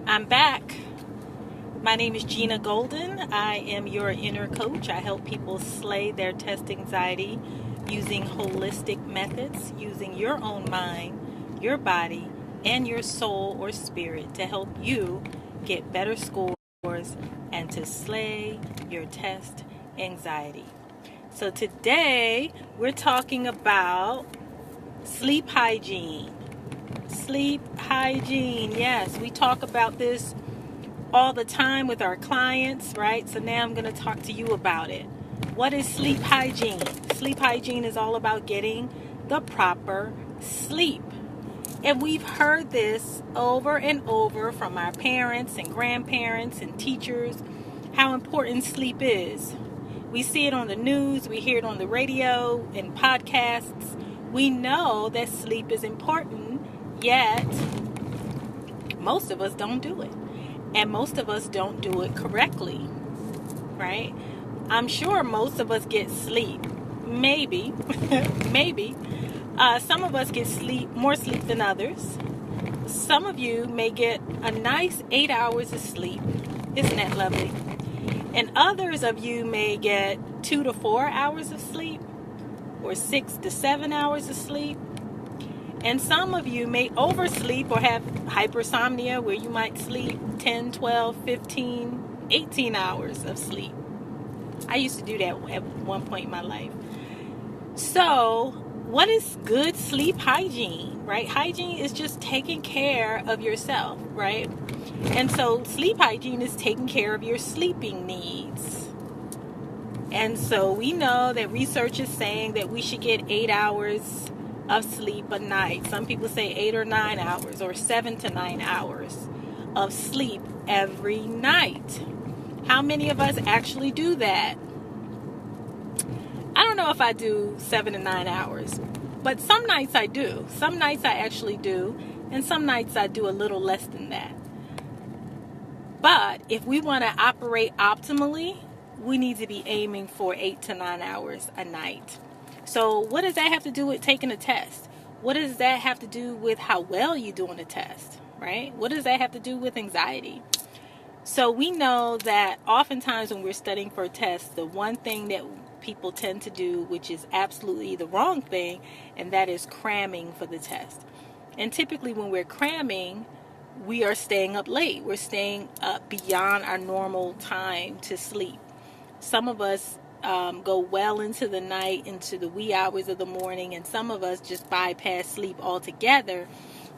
I'm back. My name is Gena Golden. I am your inner coach. I help people slay their test anxiety using holistic methods, using your own mind, your body, and your soul or spirit to help you get better scores and to slay your test anxiety. So today we're talking about sleep hygiene. Sleep hygiene. Yes, we talk about this all the time with our clients, right? So now I'm going to talk to you about it. What is sleep hygiene? Sleep hygiene is all about getting the proper sleep. And we've heard this over and over from our parents and grandparents and teachers, how important sleep is. We see it on the news, we hear it on the radio and podcasts. We know that sleep is important, yet most of us don't do it. And most of us don't do it correctly, right? I'm sure most of us get sleep. Maybe. Some of us get more sleep than others. Some of you may get a nice 8 hours of sleep. Isn't that lovely? And others of you may get 2 to 4 hours of sleep or 6 to 7 hours of sleep. And some of you may oversleep or have hypersomnia where you might sleep 10, 12, 15, 18 hours of sleep. I used to do that at one point in my life. So, what is good sleep hygiene, right? Hygiene is just taking care of yourself, right? And so sleep hygiene is taking care of your sleeping needs. And so we know that research is saying that we should get 8 hours of sleep a night. Some people say 8 or 9 hours or 7 to 9 hours of sleep every night. How many of us actually do that? I don't know if I do 7 to 9 hours, but some nights I do. Some nights I actually do, and some nights I do a little less than that. But if we want to operate optimally, we need to be aiming for 8 to 9 hours a night. So what does that have to do with taking a test? What does that have to do with how well you do on a test, right? What does that have to do with anxiety? So we know that oftentimes when we're studying for a test, the one thing that people tend to do, which is absolutely the wrong thing, and that is cramming for the test. And typically when we're cramming, we are staying up late. We're staying up beyond our normal time to sleep. Some of us go well into the night, into the wee hours of the morning, and some of us just bypass sleep altogether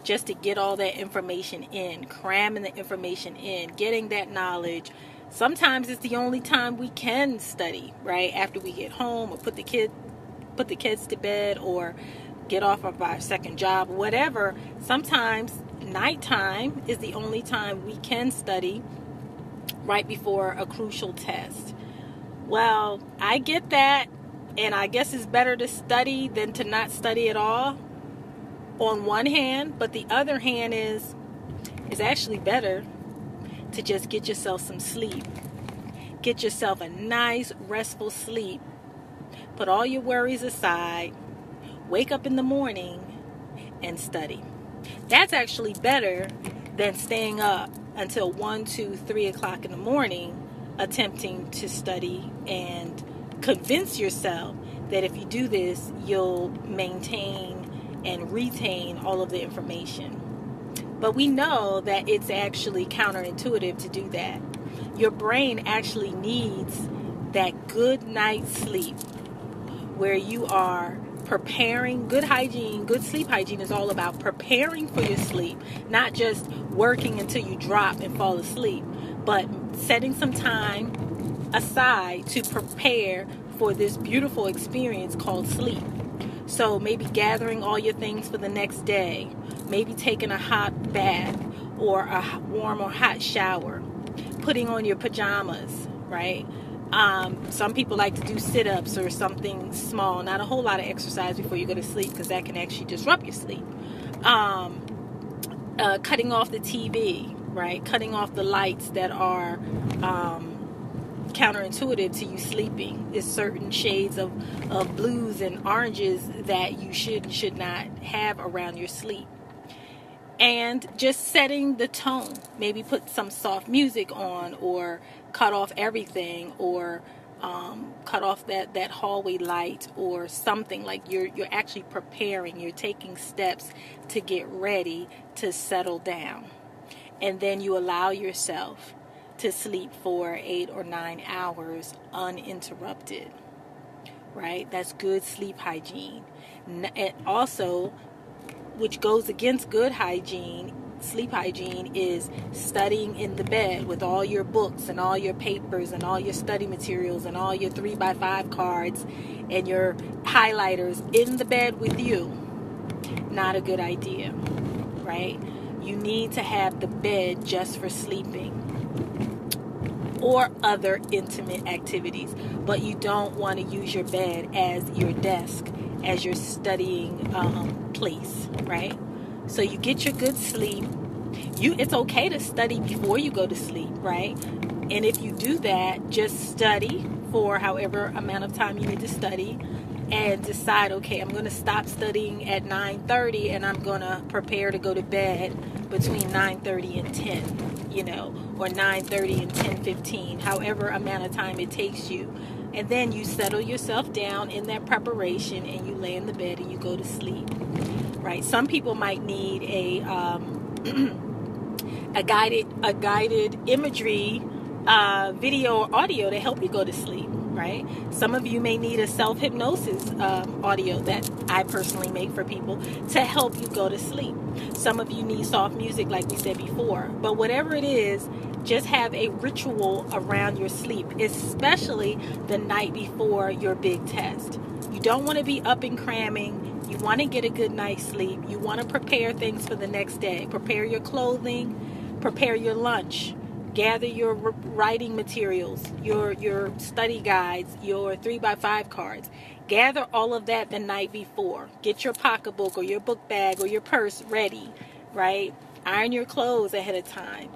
just to get all that information in, cramming the information in, getting that knowledge. Sometimes it's the only time we can study, right? After we get home or put the kids to bed or get off of our second job, whatever. Sometimes nighttime is the only time we can study right before a crucial test. Well, I get that, and I guess it's better to study than to not study at all on one hand, but the other hand is actually better to just get yourself some sleep. Get yourself a nice, restful sleep. Put all your worries aside. Wake up in the morning and study. That's actually better than staying up until 1, 2, 3 o'clock in the morning attempting to study and convince yourself that if you do this, you'll maintain and retain all of the information. But we know that it's actually counterintuitive to do that. Your brain actually needs that good night's sleep where you are preparing. Good hygiene, good sleep hygiene is all about preparing for your sleep, not just working until you drop and fall asleep, but setting some time aside to prepare for this beautiful experience called sleep. So maybe gathering all your things for the next day, maybe taking a hot bath or a warm or hot shower, putting on your pajamas, right? Some people like to do sit-ups or something small, not a whole lot of exercise before you go to sleep because that can actually disrupt your sleep. Cutting off the TV, right? Cutting off the lights that are counterintuitive to you sleeping. Is certain shades of blues and oranges that you should not have around your sleep. And just setting the tone. Maybe put some soft music on, or cut off everything, or cut off that hallway light, or something. Like you're actually preparing. You're taking steps to get ready to settle down. And then you allow yourself to sleep for 8 or 9 hours uninterrupted. Right? That's good sleep hygiene. And also, which goes against good hygiene, sleep hygiene, is studying in the bed with all your books and all your papers and all your study materials and all your 3x5 cards and your highlighters in the bed with you. Not a good idea, right? You need to have the bed just for sleeping or other intimate activities, but you don't want to use your bed as your desk, as your studying place, right? So you get your good sleep. It's okay to study before you go to sleep, right? And if you do that, just study for however amount of time you need to study, and decide, okay, I'm going to stop studying at 9:30 and I'm going to prepare to go to bed between 9:30 and 10, or 9:30 and 10:15, however amount of time it takes you. And then you settle yourself down in that preparation and you lay in the bed and you go to sleep, right? Some people might need a guided imagery, video or audio to help you go to sleep, right? Some of you may need a self-hypnosis audio that I personally make for people to help you go to sleep. Some of you need soft music, like we said before. But whatever it is, just have a ritual around your sleep, especially the night before your big test. You don't want to be up and cramming. You want to get a good night's sleep. You want to prepare things for the next day. Prepare your clothing, prepare your lunch, gather your writing materials, your study guides, your 3x5 cards. Gather all of that the night before. Get your pocketbook or your book bag or your purse ready, right? Iron your clothes ahead of time.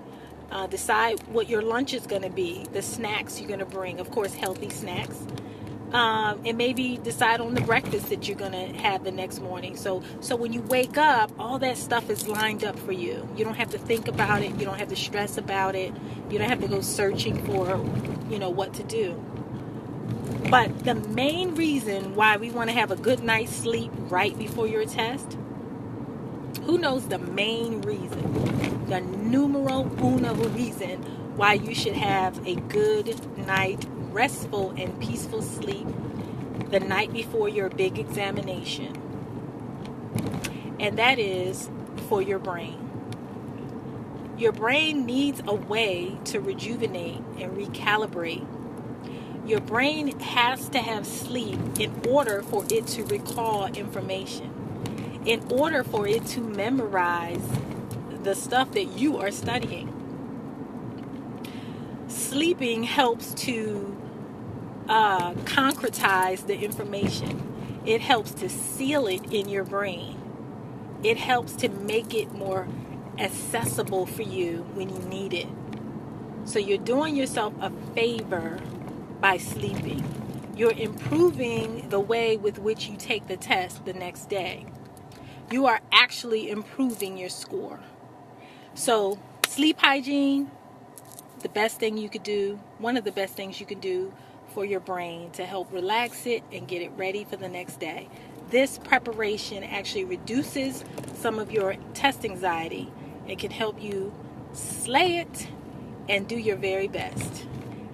Decide what your lunch is going to be, the snacks you're going to bring, of course, healthy snacks. And maybe decide on the breakfast that you're going to have the next morning. So when you wake up, all that stuff is lined up for you. You don't have to think about it. You don't have to stress about it. You don't have to go searching for, what to do. But the main reason why we want to have a good night's sleep right before your test, who knows the main reason, the numero uno reason why you should have a good night, restful and peaceful sleep the night before your big examination? And that is for your brain. Your brain needs a way to rejuvenate and recalibrate. Your brain has to have sleep in order for it to recall information, in order for it to memorize the stuff that you are studying. Sleeping helps to concretize the information. It helps to seal it in your brain. It helps to make it more accessible for you when you need it. So you're doing yourself a favor by sleeping. You're improving the way with which you take the test the next day. You are actually improving your score. So sleep hygiene, the best thing you could do, one of the best things you can do for your brain to help relax it and get it ready for the next day. This preparation actually reduces some of your test anxiety. It can help you slay it and do your very best.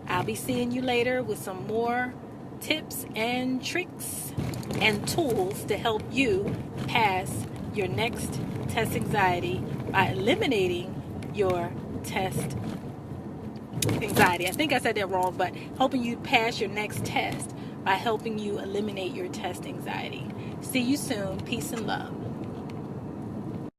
I'll be seeing you later with some more tips and tricks and tools to help you pass your next test anxiety by eliminating your test anxiety. I think I said that wrong, but helping you pass your next test by helping you eliminate your test anxiety. See you soon. Peace and love.